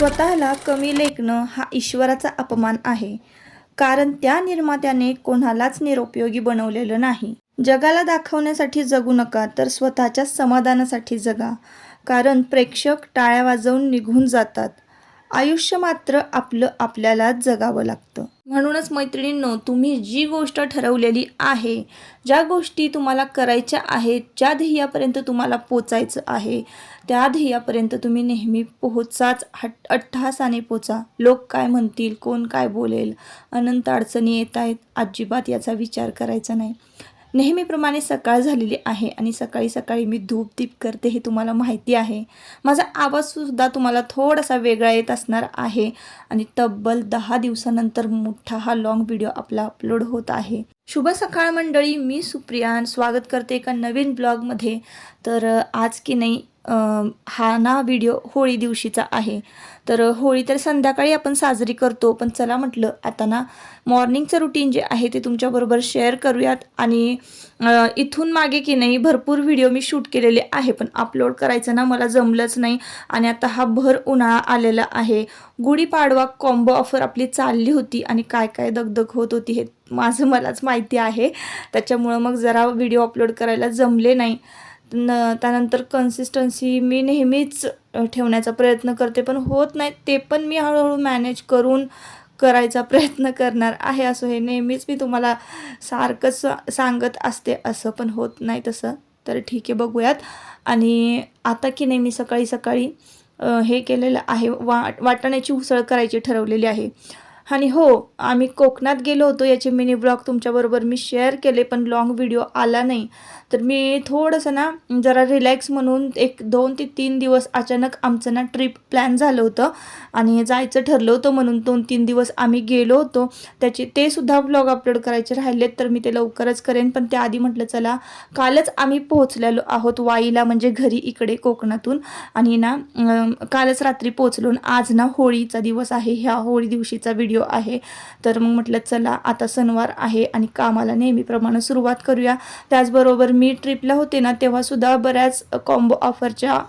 स्वतःला कमी लेखणं हा ईश्वराचा अपमान आहे. कारण त्या निर्मात्याने कोणालाच निरुपयोगी बनवलेलं नाही. जगाला दाखवण्यासाठी जगू नका, तर स्वतःच्या समाधानासाठी जगा. कारण प्रेक्षक टाळ्या वाजवून निघून जातात. आयुष्य मात्र आपलं आपल्यालाच जगावं लागतं. म्हणूनच मैत्रिणींनो, तुम्ही जी गोष्ट ठरवलेली आहे, ज्या गोष्टी तुम्हाला करायच्या आहेत, ज्या ध्येयापर्यंत तुम्हाला पोचायचं आहे, त्या ध्येयापर्यंत तुम्ही नेहमी पोहोचाच. अट्टहासाने पोचा. लोक काय म्हणतील, कोण काय बोलेल, अनंत अडचणी येत आहेत, अजिबात याचा विचार करायचा नाही. नेहमीप्रमाणे सकाळ झालेली आहे आणि सकाळी सकाळी मी धूप-दीप करते हे तुम्हाला माहिती आहे. माझा आवाजसुद्धा तुम्हाला थोडासा वेगळा येत असणार आहे आणि तब्बल 10 दिवसानंतर मोठा हा लाँग व्हिडिओ आपला अपलोड होत आहे. शुभ सकाळ मंडळी, मी सुप्रिया स्वागत करते एका नवीन ब्लॉगमध्ये. तर आज की नाही हा ना व्हिडिओ होळी दिवशीचा आहे. तर होळी तर संध्याकाळी आपण साजरी करतो, पण चला म्हटलं आता ना मॉर्निंगचं रुटीन जे आहे ते तुमच्याबरोबर शेअर करूयात. आणि इथून मागे की नाही भरपूर व्हिडिओ मी शूट केलेले आहे, पण अपलोड करायचं ना मला जमलंच नाही. आणि आता हा भर उन्हाळा आलेला आहे. गुढीपाडवा कॉम्बो ऑफर आपली चालली होती आणि काय काय दगदग होत होती हे मलाच माहिती आहे. त्याच्यामुळं मग जरा व्हिडिओ अपलोड करायला जमले नाही. त्यानंतर कन्सिस्टन्सी मी नेहमीच ठेवण्याचा प्रयत्न करते, पण होत नाही. ते पण मी हळूहळू मॅनेज करून करायचा प्रयत्न करणार आहे. असं हे नेहमीच मी तुम्हाला सारखंच सांगत असते, असं पण होत नाही तसं. तर ठीक आहे, बघूयात. आणि आता की नाही मी सकाळी सकाळी हे केलेलं आहे, वाटाण्याची उसळ करायची ठरवलेली आहे. आणि हो, आम्ही कोकणात गेलो होतो, याचे मिनी ब्लॉग तुमच्याबरोबर मी शेअर केले, पण लाँग व्हिडिओ आला नाही. तर मी थोडंसं ना जरा रिलॅक्स म्हणून 2 ते 3 दिवस अचानक आमचं ना ट्रिप प्लॅन झालं होतं आणि जायचं ठरलं होतं, म्हणून 2-3 दिवस आम्ही गेलो होतो. ते सुद्धा ब्लॉग अपलोड करायचे राहिलेत, तर मी ते लवकरच करेन. पण त्याआधी म्हटलं चला, कालच आम्ही पोहोचलेलो आहोत वाईला, म्हणजे घरी इकडे कोकणातून. आणि ना कालच रात्री पोहोचलो. आज ना होळीचा दिवस आहे, ह्या होळी दिवशीचा व्हिडिओ आहे. तर मग म्हटलं चला आता सणवार आहे आणि कामाला नेहमीप्रमाणे सुरुवात करूया. त्याचबरोबर मी ट्रिपला होते ना तेव्हासुद्धा बऱ्याच कॉम्बो ऑफरच्या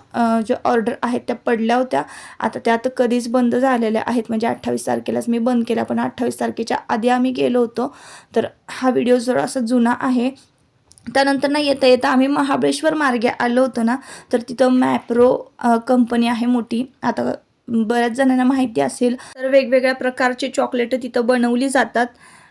ज्या ऑर्डर आहेत त्या पडल्या होत्या. आता त्या तर कधीच बंद झालेल्या आहेत, म्हणजे 28 तारखेलाच मी बंद केला, पण 28 तारखेच्या आधी आम्ही गेलो होतो. तर हा व्हिडिओ जरासा जुना आहे. त्यानंतर ना येता येता आम्ही महाबळेश्वर मार्गे आलो होतो ना, तर तिथं मॅप्रो कंपनी आहे मोठी. आता बऱ्याच जणांना माहिती असेल, तर वेगवेगळ्या प्रकारचे चॉकलेटं तिथं बनवली जातात.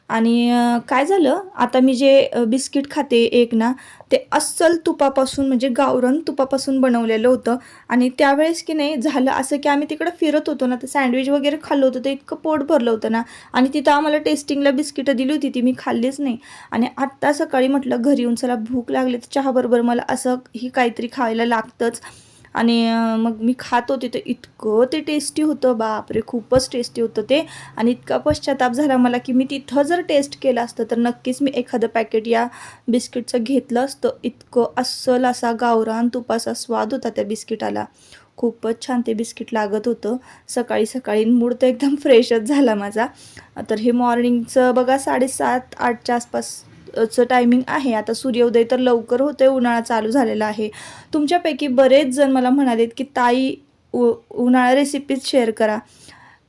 आणि काय झालं, आता मी जे बिस्किट खाते एक ना, ते अस्सल तुपापासून म्हणजे गावरान तुपापासून बनवलेलं होतं. आणि त्यावेळेस की नाही झालं असं की आम्ही तिकडं फिरत होतो ना, तर सँडविच वगैरे खाल्लं होतं, ते इतकं पोट भरलं होतं ना. आणि तिथं आम्हाला टेस्टिंगला बिस्किटं दिली होती, ती मी खाल्लीच नाही. आणि आत्ता सकाळी म्हटलं घरी येऊन चला भूक लागली, तर चहाबरोबर मला असं ही काहीतरी खायला लागतंच. आणि मग मी खात होते, तर इतकं ते टेस्टी होतं, बापरे खूपच टेस्टी होतं ते. आणि इतका पश्चाताप झाला मला की मी तिथं जर टेस्ट केलं असतं तर नक्कीच मी एखादं पॅकेट या बिस्किटचं घेतलं असतं. इतकं अस्सल असा गावरान तुपाचा स्वाद होता त्या बिस्किटाला. खूपच छान ते बिस्किट लागत होतं. सकाळी सकाळी मूड तर एकदम फ्रेशच झाला माझा. तर हे मॉर्निंगचं बघा 7:30-8च्या आसपास टायमिंग आहे. आता सूर्योदय तर लवकर होतोय, उन्हाळा चालू झालेला आहे. तुमच्यापैकी बरेच जण मला म्हणालेत की ताई उन्हाळा रेसिपीज शेअर करा.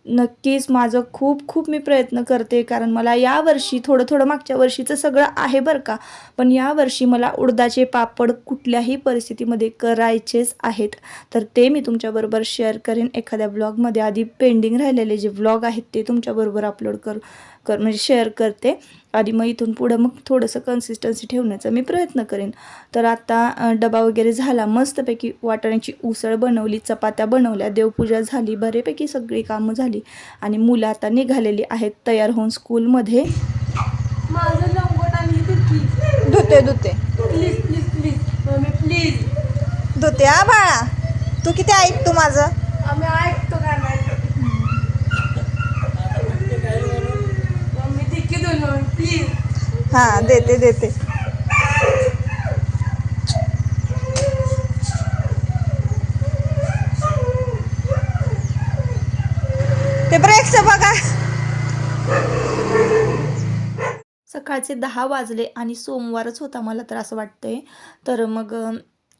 नक्कीच माझं खूप मी प्रयत्न करते, कारण मला यावर्षी थोडं मागच्या वर्षीचं सगळं आहे बरं का, पण यावर्षी मला उडदाचे पापड कुठल्याही परिस्थितीमध्ये करायचेच आहेत. तर ते मी तुमच्याबरोबर शेअर करेन एखाद्या ब्लॉगमध्ये. आधी पेंडिंग राहिलेले जे ब्लॉग आहेत ते तुमच्याबरोबर अपलोड म्हणजे शेअर करते. आधी मग इथून पुढं मग थोडंसं कन्सिस्टन्सी ठेवण्याचा मी प्रयत्न करेन. तर आता डबा वगैरे झाला, मस्तपैकी वाटाण्याची उसळ बनवली, चपात्या बनवल्या, देवपूजा झाली, बरेपैकी सगळी कामं झाली. आणि मुलं आता निघालेली आहेत तयार होऊन स्कूलमध्ये. माझं लंगोट आणि धुते please please please mummy please धुते. हा बाळा, तू किती ऐक तू माझं. आम्ही ऐकतो का नाही मम्मी तिकी दोन मम्मी प्लीज. हां देते. ते ब्रेकचं बघा. सकाळचे 10 वाजले आणि सोमवारच होता, मला तर असं वाटतंय. तर मग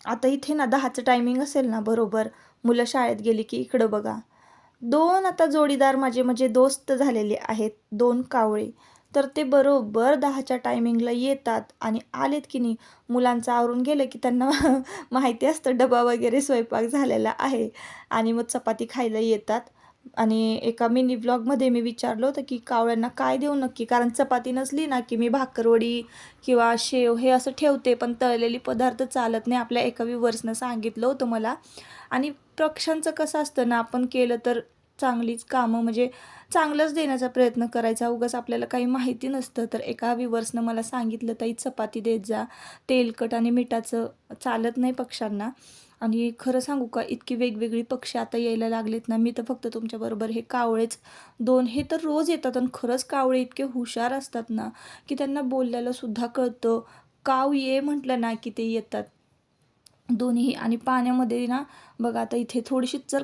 आता इथे ना 10चं टायमिंग असेल ना बरोबर, मुलं शाळेत गेली की इकडं बघा 2 आता जोडीदार माझे म्हणजे दोस्त झालेले आहेत, 2 कावळे. तर ते बरोबर 10च्या टायमिंगला येतात आणि आलेत की नाही, मुलांचं आवरून गेलं की त्यांना माहिती असतं डबा वगैरे स्वयंपाक झालेला आहे आणि मग चपाती खायला येतात. आणि एका मिनी व्लॉगमध्ये मी विचारलं होतं की कावळ्यांना काय देऊ नक्की? कारण चपाती नसली ना की मी भाकरवडी किंवा शेव हे असं ठेवते, पण तळलेली पदार्थ चालत नाही. आपल्या एका व्ह्यूअर्सनं सांगितलं होतं मला. आणि पक्ष्यांचं कसं असतं ना, आपण केलं तर चांगलीच कामं म्हणजे चांगलंच देण्याचा प्रयत्न करायचा. उगाच आपल्याला काही माहिती नसतं. तर एका व्ह्यूअर्सनं मला सांगितलं, "ताई चपाती देत जा. तेलकट आणि मिठाचं चालत नाही पक्ष्यांना." आणि खरं सांगू का, इतकी वेगवेगळी पक्षी आता यायला लागलेत ना, मी तर फक्त तुमच्याबरोबर हे कावळेच 2 हे तर रोज येतात आणि खरंच कावळे इतके हुशार असतात ना, की त्यांना बोलल्याला सुद्धा कळतं. काव ये म्हटलं ना, की ते येतात. दोन्हीही. आणि पाण्यामध्ये ना बघा, आता इथे थोडीशी जर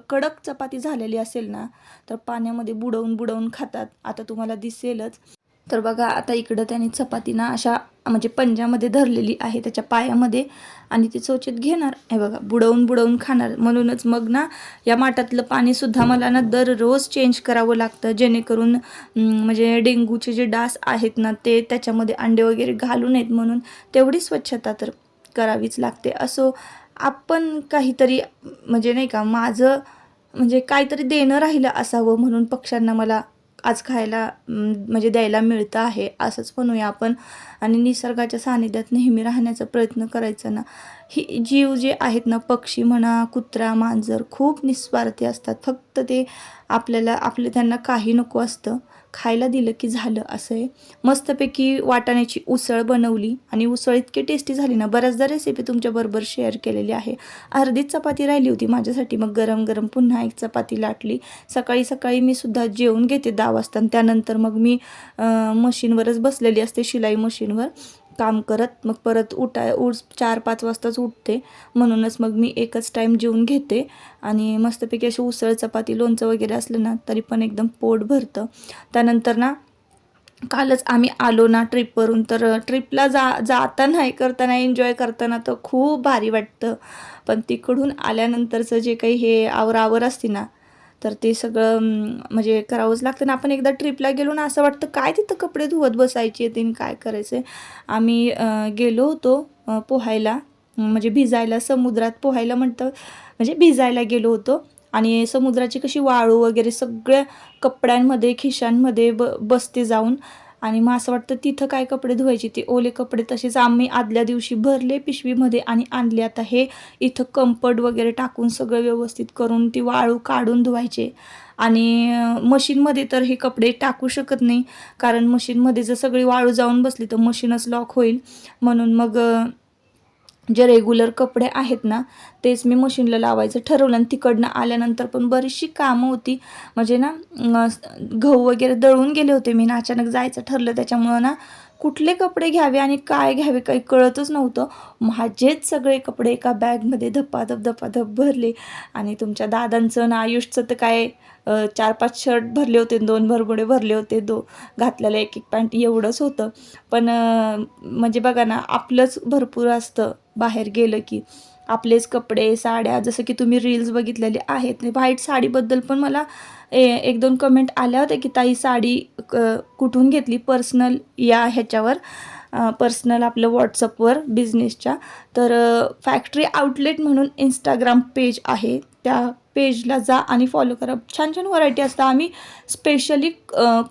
कडक चपाती झालेली असेल ना, तर पाण्यामध्ये बुडवून बुडवून खातात. आता तुम्हाला दिसेलच. तर बघा, आता इकडं त्याने चपाती ना अशा म्हणजे पंजामध्ये धरलेली आहे त्याच्या पायामध्ये आणि ती चोचीत घेणार. हे बघा, बुडवून बुडवून खाणार. म्हणूनच मग ना या माठातलं पाणीसुद्धा मला ना दररोज चेंज करावं लागतं, जेणेकरून म्हणजे डेंग्यूचे जे डास आहेत ना, ते त्याच्यामध्ये अंडे वगैरे घालू नयेत म्हणून तेवढी स्वच्छता तर करावीच लागते. असो, आपण काहीतरी म्हणजे नाही का, माझं म्हणजे काहीतरी देणं राहिलं असावं म्हणून पक्ष्यांना मला आज खायला म्हणजे द्यायला मिळतं आहे, असंच म्हणूया आपण. आणि निसर्गाच्या सानिध्यात नेहमी राहण्याचा प्रयत्न करायचा ना. ही जीव जे आहेत ना, पक्षी म्हणा, कुत्रा, मांजर खूप निस्वार्थी असतात. फक्त ते आपल्याला त्यांना काही नको असतं. खायला दिलं की झालं असं आहे. मस्तपैकी वाटाण्याची उसळ बनवली आणि उसळ इतकी टेस्टी झाली ना, बऱ्याचदा रेसिपी तुमच्याबरोबर शेअर केलेली आहे. अर्धीच चपाती राहिली होती माझ्यासाठी, मग गरम गरम पुन्हा एक चपाती लाटली. सकाळी सकाळी मी सुद्धा जेवून घेते 10 वाजता आणि त्यानंतर मग मी मशीनवरच बसलेली असते, शिलाई मशीनवर काम करत. मग परत 4-5 वाजताच उठते, म्हणूनच मग मी एकच टाईम जेवून घेते आणि मस्तपैकी अशी उसळ, चपाती, लोणचं वगैरे असलं ना, तरी पण एकदम पोट भरतं. त्यानंतर ना, कालच आम्ही आलो ना ट्रिपवरून, तर ट्रिपला जाताना हे करताना एन्जॉय करताना तर खूप भारी वाटतं. पण तिकडून आल्यानंतरचं जे काही हे आवराआवर असते ना, तर ते सगळं म्हणजे करावंच लागतं ना. आपण एकदा ट्रिपला गेलो ना, असं वाटतं काय तिथं कपडे धुवत बसायचे ते आणि काय करायचं आहे. आम्ही गेलो होतो पोहायला, म्हणजे भिजायला, समुद्रात पोहायला म्हणतं म्हणजे भिजायला गेलो होतो. आणि समुद्राची कशी वाळू वगैरे सगळ्या कपड्यांमध्ये, खिशांमध्ये बसते जाऊन. आणि मग असं वाटतं तिथं काय कपडे धुवायचे, ते ओले कपडे तसेच आम्ही आदल्या दिवशी भरले पिशवीमध्ये आणि आणले. आता हे इथं कम्फर्ट वगैरे टाकून सगळं व्यवस्थित करून ती वाळू काढून धुवायचे. आणि मशीनमध्ये तर हे कपडे टाकू शकत नाही, कारण मशीनमध्ये जर सगळी वाळू जाऊन बसली तर मशीनच लॉक होईल. म्हणून मग जे रेग्युलर कपडे आहेत ना, तेच मी मशीनला लावायचं ठरवलं. आणि तिकडनं आल्यानंतर पण बरीचशी कामं होती. म्हणजे ना गहू वगैरे दळून गेले होते मी, ना अचानक जायचं ठरलं. त्याच्यामुळं ना कुठले कपडे घ्यावे आणि काय घ्यावे काही कळतच नव्हतं. माझेच सगळे कपडे एका बॅगमध्ये धपाधप भरले. आणि तुमच्या दादांचं ना आयुषचं तर काय 4-5 शर्ट भरले होते, 2 भरमुडे भरले होते, घातलेलं एक पॅन्ट एवढंच होतं. पण म्हणजे बघा ना, आपलंच भरपूर असतं बाहेर गेलं की. आपलेच कपडे, साड्या, जसं की तुम्ही रील्स बघितलेले आहेत. व्हाईट साडीबद्दल पण मला 1-2 कमेंट आल्या होत्या की ताई साडी कुठून घेतली, पर्सनल या ह्याच्यावर, पर्सनल आपलं व्हॉट्सअपवर बिझनेसच्या. तर फॅक्टरी आउटलेट म्हणून इंस्टाग्राम पेज आहे, त्या पेजला जा आणि फॉलो करा. छान छान व्हरायटी असतात. आम्ही स्पेशली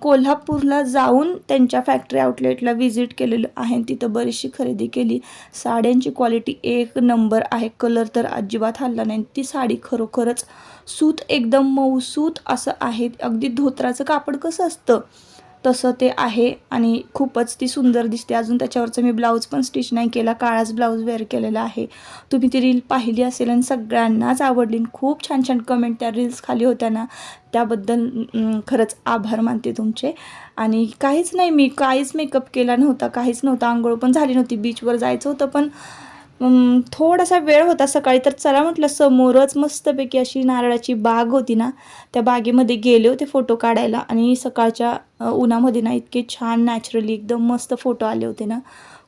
कोल्हापूरला जाऊन त्यांच्या फॅक्टरी आउटलेटला व्हिजिट केलेलं आहे, तिथं बरीचशी खरेदी केली. साड्यांची क्वालिटी एक नंबर आहे, कलर तर अजिबात हलला नाही. ती साडी खरोखरच सूत एकदम मऊसूत असं आहे, अगदी धोत्राचं कापड कसं असतं तसं ते आहे आणि खूपच ती सुंदर दिसते. अजून त्याच्यावरचं मी ब्लाऊज पण स्टिच नाही केला, काळाच ब्लाऊज वेअर केलेला आहे. तुम्ही ती रील पाहिली असेल आणि सगळ्यांनाच आवडली. खूप छान छान कमेंट त्या रील्स खाली होत्या ना, त्याबद्दल खरंच आभार मानते तुमचे. आणि काहीच नाही, मी काहीच मेकअप केला नव्हता, काहीच नव्हतं, आंघोळ पण झाली नव्हती. बीचवर जायचं होतं पण थोडासा वेळ होता सकाळी, तर चला म्हटलं समोरच मस्तपैकी अशी नारळाची बाग होती ना, त्या बागेमध्ये गेले होते फोटो काढायला. आणि सकाळच्या उन्हामध्ये ना इतके छान नॅचरली एकदम मस्त फोटो आले होते ना,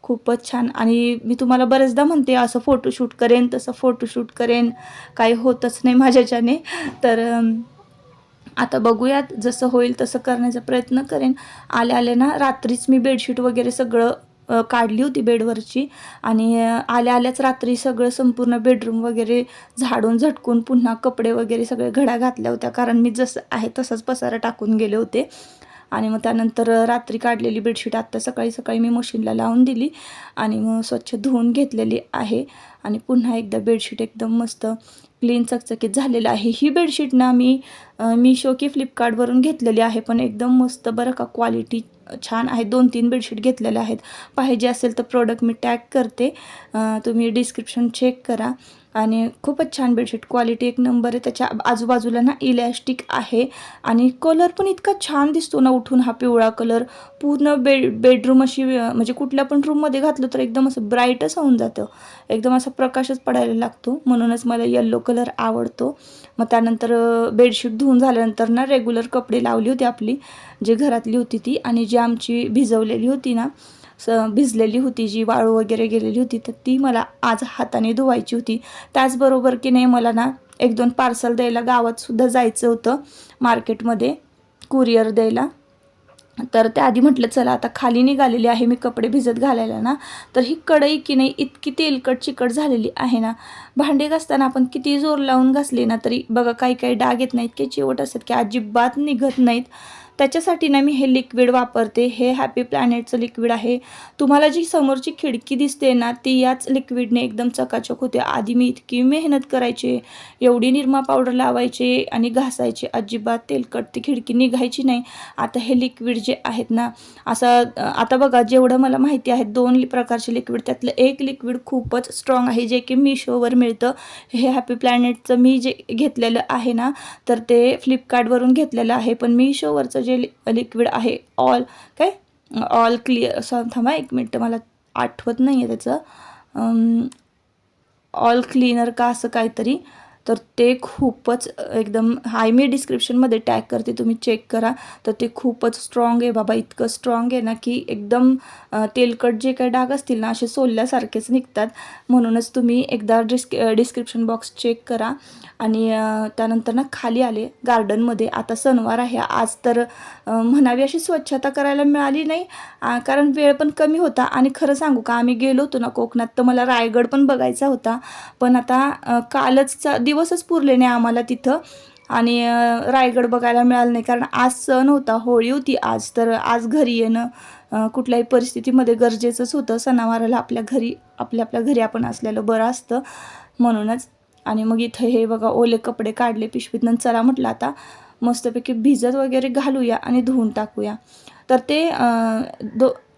खूपच छान. आणि मी तुम्हाला बरेचदा म्हणते असं फोटोशूट करेन, तसं फोटोशूट करेन, काही होतच नाही माझ्याच्याने. तर आता बघूयात, जसं होईल तसं करण्याचा प्रयत्न करेन. आले आले ना रात्रीच मी बेडशीट वगैरे सगळं काढली होती बेडवरची आणि आल्या आल्याच रात्री सगळं संपूर्ण बेडरूम वगैरे झाडून झटकून पुन्हा कपडे वगैरे सगळे घड्या घातल्या होत्या, कारण मी जसं आहे तसंच पसारा टाकून गेले होते. आणि मग त्यानंतर रात्री काढलेली बेडशीट आत्ता सकाळी सकाळी मी मशीनला लावून दिली आणि मग स्वच्छ धुवून घेतलेली आहे. आणि पुन्हा एकदा बेडशीट एकदम मस्त क्लीन चकचकीत झालेलं आहे. ही बेडशीट ना मी मिशो की फ्लिपकार्टवरून घेतलेली आहे, पण एकदम मस्त बरं का, क्वालिटी छान आहे. 2-3 बेडशीट घेतलेल्या आहेत. पाहिजे असेल तर प्रोडक्ट मी टॅग करते, तुम्ही डिस्क्रिप्शन चेक करा. आणि खूपच छान बेडशीट, क्वालिटी एक नंबर आहे. त्याच्या आजूबाजूला ना इलॅस्टिक आहे आणि कलर पण इतका छान दिसतो ना उठून, हा पिवळा कलर. पूर्ण बेडरूम अशी म्हणजे कुठल्या पण रूममध्ये घातलं तर एकदम असं ब्राईटच होऊन जातं, एकदम असा प्रकाशच पडायला लागतो. म्हणूनच मला येल्लो कलर आवडतो. मग त्यानंतर बेडशीट धुवून झाल्यानंतर ना रेग्युलर कपडे लावली होती आपली, जी घरातली होती ती, आणि जी आमची भिजवलेली होती ना, भिजलेली होती जी वाळू वगैरे गेलेली होती, तर ती मला आज हाताने धुवायची होती. त्याचबरोबर की नाही मला ना 1-2 पार्सल द्यायला गावातसुद्धा जायचं होतं, मार्केटमध्ये कुरिअर द्यायला. तर त्याआधी म्हटलं चला आता खाली निघालेली आहे मी कपडे भिजत घालायला ना, तर ही कढई की नाही इतकी तेलकट चिकट झालेली आहे ना. भांडे घासताना आपण किती जोर लावून घासले ना तरी बघा काही काही डाग येत नाहीत, की चिवट असतात की अजिबात निघत नाहीत. त्याच्यासाठी ना मी हे लिक्विड वापरते. हे हॅपी प्लॅनेटचं लिक्विड आहे. तुम्हाला जी समोरची खिडकी दिसते ना, ती याच लिक्विडने एकदम चकाचक होते. आधी मी इतकी मेहनत करायचे, एवढी निरमा पावडर लावायचे आणि घासायचे, अजिबात तेलकट ती खिडकी निघायची नाही. आता हे लिक्विड जे आहेत ना, असं आता बघा जेवढं मला माहिती आहे 2 प्रकारचे लिक्विड, त्यातलं एक लिक्विड खूपच स्ट्रॉंग आहे, जे की मिशोवर मिळतं. हे हॅपी प्लॅनेटचं मी जे घेतलेलं आहे ना, तर ते फ्लिपकार्टवरून घेतलेलं आहे. पण मिशोवरचं जे लिक्विड आहे ऑल क्लिअर, थांबा 1 मिनटं, मला आठवत नाही आहे त्याचं, ऑल क्लीनर का असं काहीतरी, तर ते खूपच एकदम हाय, मी डिस्क्रिप्शनमध्ये टॅग करते, तुम्ही चेक करा. तर ते खूपच स्ट्रॉंग आहे बाबा, इतकं स्ट्रॉंग आहे ना की एकदम तेलकट जे काही डाग असतील ना असे सोलल्यासारखेच निघतात. म्हणूनच तुम्ही एकदा डिस्क्रिप्शन बॉक्स चेक करा. आणि त्यानंतर ना खाली आले गार्डनमध्ये. आता सणवार आहे आज, तर म्हणावी अशी स्वच्छता करायला मिळाली नाही, कारण वेळ पण कमी होता. आणि खरं सांगू का, आम्ही गेलो होतो ना कोकणात, तर मला रायगड पण बघायचा होता, पण आता कालचा दिवसच पुरले नाही आम्हाला तिथं, आणि रायगड बघायला मिळालं नाही, कारण आज सण होता, होळी होती आज. तर आज घरी येणं कुठल्याही परिस्थितीमध्ये गरजेचंच होतं. सणावाराला आपल्या घरी आपल्या घरी आपण असलेलं बरं असतं, म्हणूनच. आणि मग इथं हे बघा ओले कपडे काढले पिशवीतनं, चला म्हटलं आता मस्तपैकी भिजत वगैरे घालूया आणि धुवून टाकूया. तर ते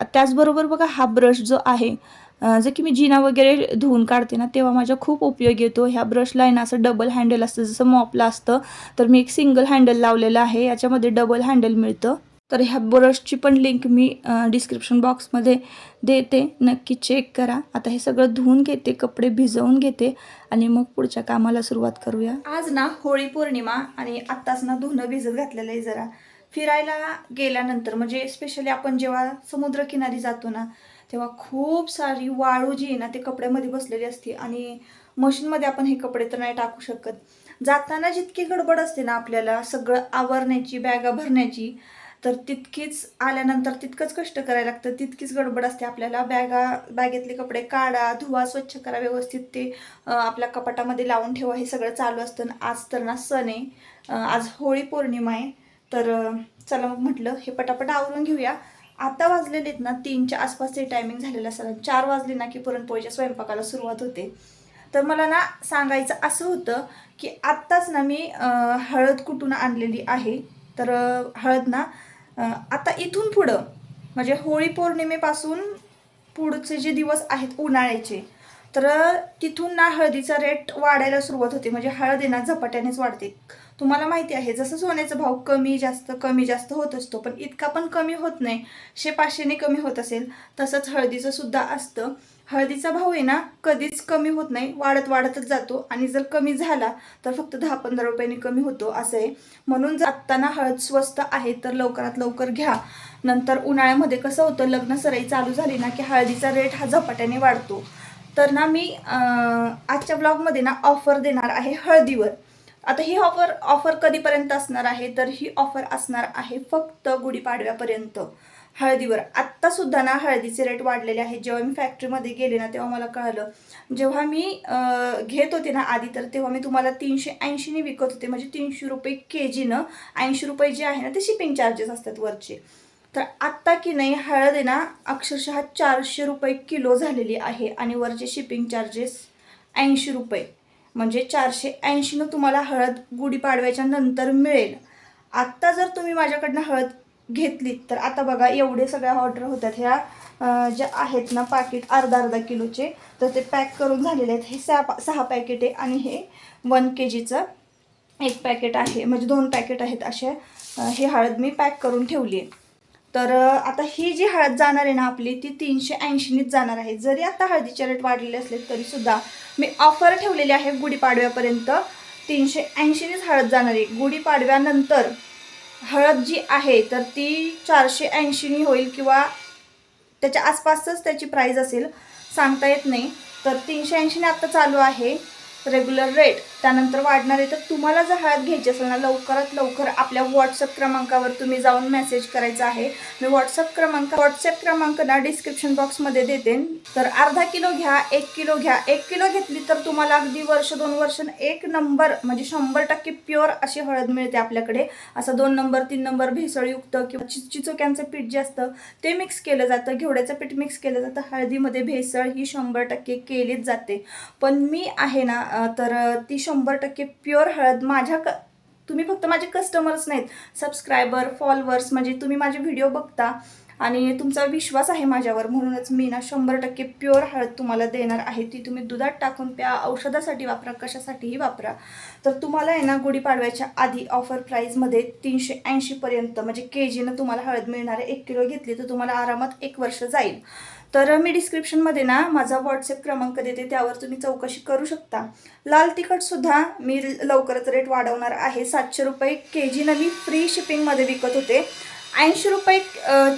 त्याचबरोबर बघा हा ब्रश जो आहे, जर की मी जिना वगैरे धुवून काढते ना तेव्हा माझ्या खूप उपयोग येतो. ह्या ब्रशला आहे ना असं डबल हँडल असतं, जसं मॉपला असतं, तर मी एक सिंगल हँडल लावलेलं आहे, याच्यामध्ये डबल हँडल मिळतं. तर ह्या ब्रशची पण लिंक मी डिस्क्रिप्शन बॉक्समध्ये देते, नक्की चेक करा. आता हे सगळं धुवून घेते, कपडे भिजवून घेते आणि मग पुढच्या कामाला सुरुवात करूया. आज ना होळी पौर्णिमा, आणि आत्ताच ना धुणं भिजत घातलेलं आहे. जरा फिरायला गेल्यानंतर म्हणजे स्पेशली आपण जेव्हा समुद्रकिनारी जातो ना, तेव्हा खूप सारी वाळू जी आहे ना ते कपड्यामध्ये बसलेली असते, आणि मशीनमध्ये आपण हे कपडे तर नाही टाकू शकत. जाताना जितकी गडबड असते ना आपल्याला सगळं आवरण्याची, बॅगा भरण्याची, तर तितकीच आल्यानंतर तितकंच कष्ट करायला लागतं, तितकीच गडबड असते आपल्याला. बॅगेतले कपडे काढा, धुवा, स्वच्छ करा व्यवस्थित, ते आपल्या कपाटामध्ये लावून ठेवा, हे सगळं चालू असतं. आज तर ना सण आहे, आज होळी पौर्णिमा आहे. तर चला मग म्हटलं हे पटापट आवरून घेऊया. आता वाजलेले आहेत ना 3च्या आसपासचे टायमिंग झालेलं असतं. 4 वाजले ना की पुरणपोळीच्या स्वयंपाकाला सुरुवात होते. तर मला ना सांगायचं असं होतं की आत्ताच ना मी हळद कुटून आणलेली आहे. तर हळद ना आता इथून पुढं म्हणजे होळी पौर्णिमेपासून पुढचे जे दिवस आहेत उन्हाळ्याचे, तर तिथून ना हळदीचा रेट वाढायला सुरुवात होते. म्हणजे हळद आहे ना झपाट्यानेच वाढते. तुम्हाला माहिती आहे जसं सोन्याचा भाव कमी जास्त होत असतो, पण इतका पण कमी होत नाही. 100-500ने कमी होत असेल, तसंच हळदीचं सुद्धा असतं. हळदीचा भाव आहे ना कधीच कमी होत नाही, वाढतच जातो. आणि जर कमी झाला तर फक्त 10-15 रुपयांनी कमी होतो, असं आहे. म्हणून जर आत्ताना हळद स्वस्त आहे तर लवकरात लवकर घ्या. नंतर उन्हाळ्यामध्ये कसं होतं, लग्न सराई चालू झाली ना की हळदीचा रेट हा झपाट्याने वाढतो. तर ना मी आजच्या ब्लॉगमध्ये ना ऑफर देणार आहे हळदीवर. आता ही ऑफर कधीपर्यंत असणार आहे, तर ही ऑफर असणार आहे फक्त गुढीपाडव्यापर्यंत हळदीवर. आत्तासुद्धा ना हळदीचे रेट वाढलेले आहेत. जेव्हा मी फॅक्टरीमध्ये गेले ना तेव्हा मला कळलं. जेव्हा मी घेत होते ना आधी, तर तेव्हा मी तुम्हाला 380ने विकत होते, म्हणजे 300 रुपये KGनं. 80 रुपये जे आहे ना ते शिपिंग चार्जेस असतात वरचे. तर आत्ता की नाही हळद आहे ना अक्षरशः 400 रुपये किलो झालेली आहे आणि वरचे शिपिंग चार्जेस 80 रुपये, म्हणजे 480नं तुम्हाला हळद गुढीपाडव्याच्या नंतर मिळेल. आत्ता जर तुम्ही माझ्याकडनं हळद घेतलीत तर आता बघा एवढे सगळ्या ऑर्डर होतात. ह्या ज्या आहेत ना पाकिट अर्धा किलोचे, तर ते पॅक करून झालेले आहेत. हे 6 पॅकेट आहे आणि हे 1 KGचं एक पॅकेट आहे, म्हणजे 2 पॅकेट आहेत असे. हे हळद मी पॅक करून ठेवली आहे. तर आता ही जी हळद जाणार आहे ना आपली, ती 380नीच जाणार आहे. जरी आता हळदीचे रेट वाढलेले असले तरीसुद्धा मी ऑफर ठेवलेली आहे गुढीपाडव्यापर्यंत. 380नीच हळद जाणार आहे. गुढीपाडव्यानंतर हळद जी आहे तर ती 480नी होईल किंवा त्याच्या आसपासच त्याची प्राईस असेल, सांगता येत नाही. तर 380ने आत्ता चालू आहे रेग्युलर रेट, त्यानंतर वाढणार आहे. तर तुम्हाला जर हळद घ्यायची असेल ना, लवकरात लवकर आपल्या व्हॉट्सअप क्रमांकावर तुम्ही जाऊन मेसेज करायचा आहे. मी व्हॉट्सअप क्रमांक ना डिस्क्रिप्शन बॉक्समध्ये देते. तर अर्धा किलो घ्या, 1 किलो घ्या. 1 किलो घेतली तर तुम्हाला अगदी 1-2 वर्ष एक नंबर, म्हणजे 100% प्युअर अशी हळद मिळते आपल्याकडे. असं 2 नंबर 3 नंबर भेसळयुक्त किंवा चिचोक्यांचं पीठ जे असतं ते मिक्स केलं जातं, घेवड्याचं पीठ मिक्स केलं जातं. हळदीमध्ये भेसळ ही 100% केलीच जाते. पण मी आहे ना तर ती 100% प्युअर हळद तुम्ही फक्त माझे कस्टमर्स नाहीत, सबस्क्रायबर, फॉलोअर्स, म्हणजे तुम्ही माझे व्हिडिओ बघता आणि तुमचा विश्वास आहे माझ्यावर, म्हणूनच मी ना 100% प्युअर हळद तुम्हाला देणार आहे. ती तुम्ही दुधात टाकून प्या, औषधासाठी वापरा, कशासाठीही वापरा. तर तुम्हाला आहे ना गुढीपाडव्याच्या आधी ऑफर प्राईजमध्ये 380पर्यंत म्हणजे KGनं तुम्हाला हळद मिळणार आहे. 1 किलो घेतली तर तुम्हाला आरामात 1 वर्ष जाईल. तर मी डिस्क्रिप्शनमध्ये ना माझा व्हॉट्सअप क्रमांक देते, त्यावर तुम्ही चौकशी करू शकता. लाल तिखटसुद्धा मी लवकरच रेट वाढवणार आहे. 700 रुपये KGनं मी फ्री शिपिंगमध्ये विकत होते. 80 रुपये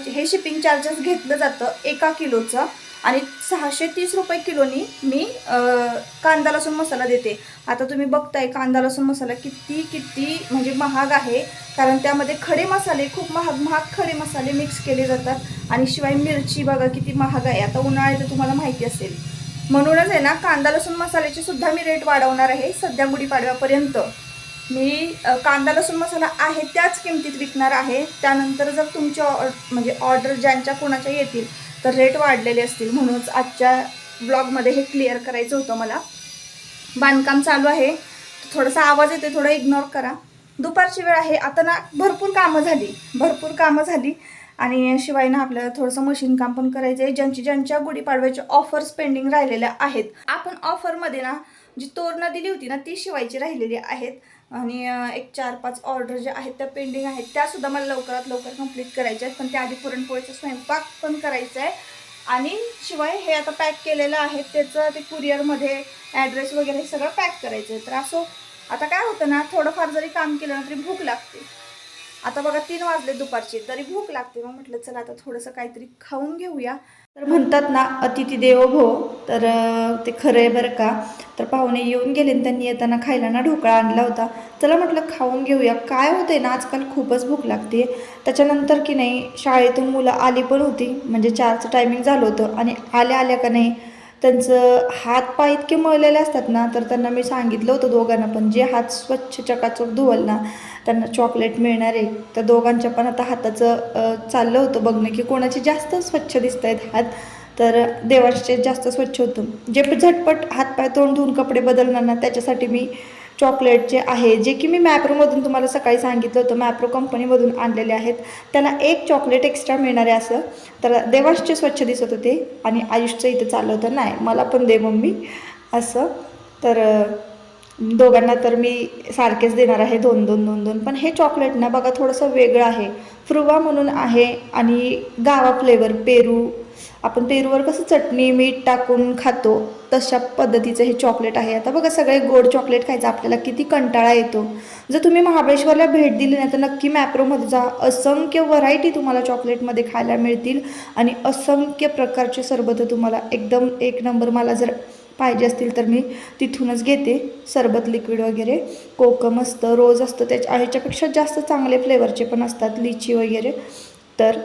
हे शिपिंग चार्जेस घेतलं जातं 1 किलोचं आणि 630 रुपये किलोनी मी कांदा लसूण मसाला देते. आता तुम्ही बघताय कांदा लसूण मसाला किती म्हणजे महाग आहे, कारण त्यामध्ये खडे मसाले खूप महाग खडे मसाले मिक्स केले जातात आणि शिवाय मिरची बघा किती महाग आहे. आता उन्हाळ्यात तुम्हाला माहिती असेल, म्हणूनच आहे ना कांदा लसूण मसाल्याचे सुद्धा मी रेट वाढवणार आहे. सध्या गुढीपाडव्यापर्यंत मी कांदा लसूण मसाला आहे त्याच किमतीत विकणार आहे. त्यानंतर जर तुमच्या म्हणजे ऑर्डर ज्यांच्या कोणाच्या येतील तर रेट वाढलेले असतील, म्हणूनच आजच्या ब्लॉगमध्ये हे क्लिअर करायचं होतं मला. बांधकाम चालू आहे, थोडासा आवाज येते, थोडं इग्नोर करा. दुपारची वेळ आहे. आता ना भरपूर कामं झाली आणि शिवाय ना आपल्याला थोडंसं मशीन काम पण करायचं आहे. ज्यांच्या गुढीपाडव्याच्या ऑफर्स पेंडिंग राहिलेल्या आहेत, आपण ऑफरमध्ये ना जी तोरणं दिली होती ना ती शिवायची राहिलेली आहेत आणि एक 4-5 ऑर्डर ज्या आहेत त्या पेंडिंग आहेत, त्यासुद्धा मला लवकरात लवकर कंप्लीट करायच्या आहेत. पण त्याआधी पुरणपोळीचा स्वयंपाक पण करायचा आहे आणि शिवाय हे आता पॅक केलेलं आहे त्याचं ते कुरिअरमध्ये ॲड्रेस वगैरे हे सगळं पॅक करायचं आहे. तर असं आता काय होतं ना, थोडंफार जरी काम केलं ना तरी भूक लागते. आता बघा 3 वाजले दुपारचे तरी भूक लागते. मग म्हटलं चला आता थोडंसं काहीतरी खाऊन घेऊया. तर म्हणतात ना अतिथी देवो भव, तर ते खरं आहे बरं का. तर पाहुणे येऊन गेले आणि त्यांनी येताना खायला ना ढोकळा आणला होता. चला म्हटलं खाऊन घेऊया. काय होते ना आजकाल खूपच भूक लागते. त्याच्यानंतर की नाही शाळेतून मुलं आली पण होती, म्हणजे 4चं टायमिंग झालं होतं आणि आल्या का नाही त्यांचं हातपाय इतके मळलेले असतात ना, तर त्यांना मी सांगितलं होतं दोघांना पण, जे हात स्वच्छ चकाचक धुवल ना त्यांना चॉकलेट मिळणार आहे. तर दोघांच्या पण आता हाताचं चाललं होतं बघणं की कोणाचे जास्त स्वच्छ दिसत आहेत हात. तर देवांचे जास्त स्वच्छ होतं. जे झटपट हातपाय तोंड धुवून कपडे बदलणार ना त्याच्यासाठी मी चॉकलेटचे आहे, जे की मी मॅप्रोमधून तुम्हाला सकाळी सांगितलं होतं, मॅप्रो कंपनीमधून आणलेले आहेत. त्याला 1 चॉकलेट एक्स्ट्रा मिळणार आहे असं. तर देवांचे स्वच्छ दिसत होते आणि आयुषचं इथं चाललं होतं, नाही मला पण दे मम्मी असं. तर दोघांना तर मी सारखेच देणार आहे 2-2. पण हे चॉकलेट ना बघा थोडंसं वेगळं आहे. फ्रुवा म्हणून आहे आणि गावा फ्लेवर पेरू, आपण पेरूवर कसं चटणी मीठ टाकून खातो तशा पद्धतीचं हे चॉकलेट आहे. आता बघा सगळे गोड चॉकलेट खायचं आपल्याला किती कंटाळा येतो. जर तुम्ही महाबळेश्वरला भेट दिली नाही तर नक्की मॅप्रोमध्ये जा. असंख्य व्हरायटी तुम्हाला चॉकलेटमध्ये खायला मिळतील आणि असंख्य प्रकारचे सरबतं तुम्हाला एकदम 1 नंबर. मला जर पाहिजे असतील तर मी तिथूनच घेते. सरबत लिक्विड वगैरे, कोकम असतं, रोज असतं, ह्याच्यापेक्षा जास्त चांगले फ्लेवरचे पण असतात, लिची वगैरे. तर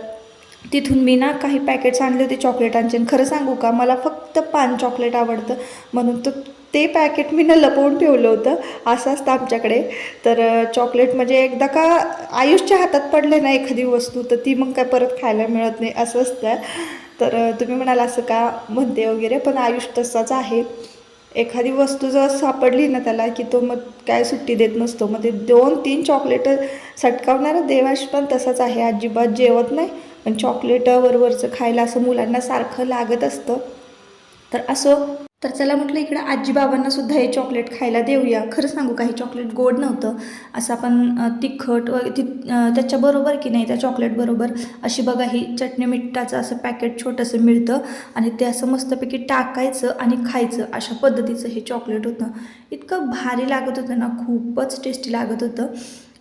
तिथून मी ना काही पॅकेट्स आणले होते चॉकलेटांचे. आणि खरं सांगू का, मला फक्त पान चॉकलेट आवडतं, म्हणून ते पॅकेट मी ना लपवून ठेवलं होतं. असं असतं आमच्याकडे. तर चॉकलेट म्हणजे एकदा का आयुषच्या हातात पडले ना एखादी वस्तू, तर ती मग काय परत खायला मिळत नाही, असं असतं. तर तुम्ही म्हणाल असं का म्हणते वगैरे, पण आयुष तसाच आहे. एखादी वस्तू जर सापडली ना त्याला, की तो मग काय सुट्टी देत नसतो. मग ते 2-3 चॉकलेटं सटकावणारा देवांश पण तसाच आहे. अजिबात जेवत नाही, पण चॉकलेटं वरवरचं खायला असं मुलांना सारखं लागत असतं. तर असो, तर चला म्हटलं इकडं आजीबाबांना सुद्धा हे चॉकलेट खायला देऊया. खरं सांगू का, हे चॉकलेट गोड नव्हतं. असं आपण तिखट त्याच्याबरोबर की नाही, त्या चॉकलेटबरोबर अशी बघा ही चटणी मिठाचं असं पॅकेट छोटंसं मिळतं, आणि ते असं मस्तपैकी टाकायचं आणि खायचं. अशा पद्धतीचं हे चॉकलेट होतं. इतकं भारी लागत होतं ना, खूपच टेस्टी लागत होतं.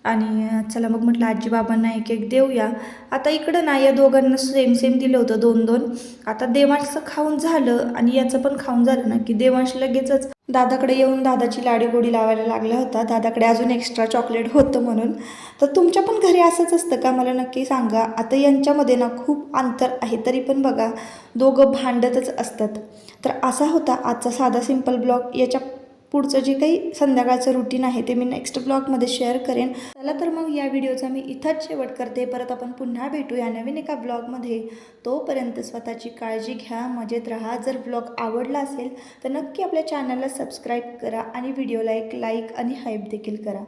आणि चला मग म्हटलं आजीबाबांना एक एक देऊया. आता इकडं ना या दोघांना सेम सेम दिलं होतं, 2-2. आता देवांशचं खाऊन झालं आणि याचं पण खाऊन झालं ना, की देवांश लगेचच दादाकडे येऊन दादाची लाडीगोडी लावायला लागला होता. दादाकडे अजून एक्स्ट्रा चॉकलेट होतं म्हणून. तर तुमच्या पण घरी असंच असतं का, मला नक्की सांगा. आता यांच्यामध्ये ना खूप अंतर आहे, तरी पण बघा दोघं भांडतच असतात. तर असा होता आजचा साधा सिंपल ब्लॉग. याच्या पुढचं जे काही संध्याकाळचं रुटीन आहे ते मी नेक्स्ट ब्लॉगमध्ये शेअर करेन. चला तर मग या व्हिडिओचा मी इथंच शेवट करते. परत आपण पुन्हा भेटूया नवीन एका ब्लॉगमध्ये. तोपर्यंत स्वतःची काळजी घ्या, मजेत राहा. जर ब्लॉग आवडला असेल तर नक्की आपल्या चॅनलला सबस्क्राईब करा आणि व्हिडिओला एक लाईक आणि हाईप देखील करा.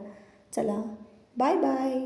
चला, बाय बाय.